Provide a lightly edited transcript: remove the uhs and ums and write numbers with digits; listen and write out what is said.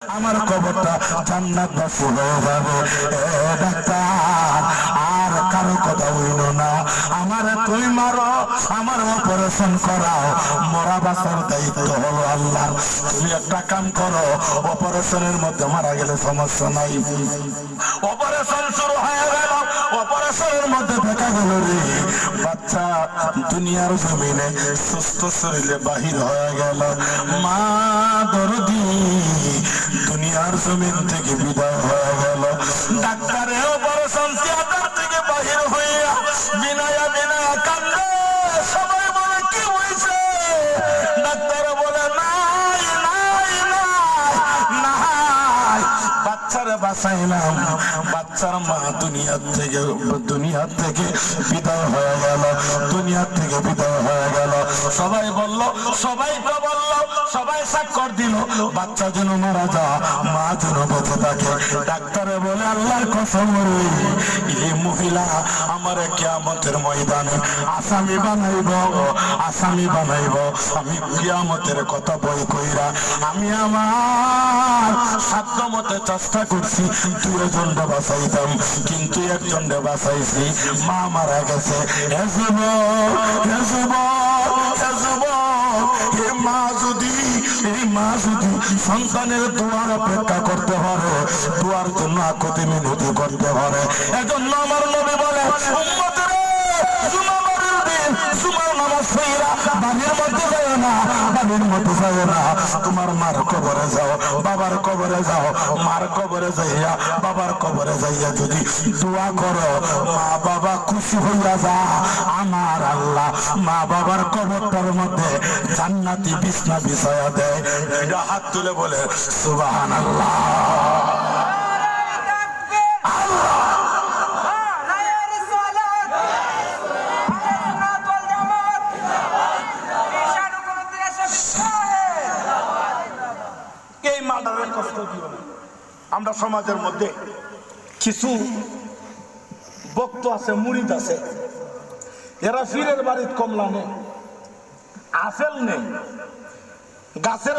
আমার কবরটা জান্নাতবাসী হয়ে যাবে। ডাক্তার আর কারো কথা হইল না, আমার তুই মারো, আমার অপারেশন করাও, মরা বাঁচার দায়িত্ব হলো আল্লাহ। তুমি একটা কাম করো, অপারেশনের মধ্যে মারা গেলে সমস্যা নাই। অপারেশন শুরু হয়ে গেল, অপারেশনের মধ্যে দেখা গেল রে বাচ্চা দুনিয়ার জমিনে সুস্থ শরীরে বাহির হয়ে গেল। মা দরদি দুনিয়ার জমিন থেকে বিদায় হয়ে গেল। ডাক্তারে অপারেশন থিয়েটার থেকে বাহির হইয়া বিনায়া বিনায়া কান্দে। সবাই বলে কি হয়েছে? ডাক্তার বলে নাই নাই নাই নাই, বাচ্চারে বাঁচাইলাম, বাচ্চার মা দুনিয়ার থেকে বিদায় হয়ে গেল, দুনিয়ার থেকে বিদায় হয়ে গেল। সবাই বলল, সবাই তো বলল, সবাই স্বাক্ষর দিল বাচ্চা যেন মারা যা, মা যেন বেঁচে থাকে। ডাক্তারে বলে আল্লাহর কসম রে, এই মহিলা আমার কিয়ামতের ময়দানে আসামি বানাইব, আসামি বানাইব। আমি কিয়ামতের কথা বই কইরা আমি আমার সাধ্য মতে চেষ্টা করছি দুজনটা বাঁচাইতাম, কিন্তু একজনটা বাঁচাইছি। মা মারা গেছে। এই মা যদি সন্তানের দোয়ার অপেক্ষা করতে পারে, দোয়ার জন্য আকুতি মিনতি করতে পারে, এজন্য আমার নবী বলে উম্মতের বাড়ির মধ্যে যায় না, বাড়ির মধ্যে যায় না, তোমার মার কবরে যাও, বাবার কবরে যাও, মার কবরে যাইয়া বাবার কবরে যাইয়া যদি দোয়া করো, মা বাবা খুশি হইয়া যা। আমার আল্লাহ মা বাবার কবরটার মধ্যে জান্নাতি বিছনা বিছায়া দেয়। এটা হাত তুলে বলে সুবহানাল্লাহ। এই মার্ডারের কষ্ট কি হবে? আমরা সমাজের মধ্যে কিছু ভক্ত আছে, মুরিদ আছে, এরা ফিরের বাড়ির কমলা নেই, আপেল নেই, গাছের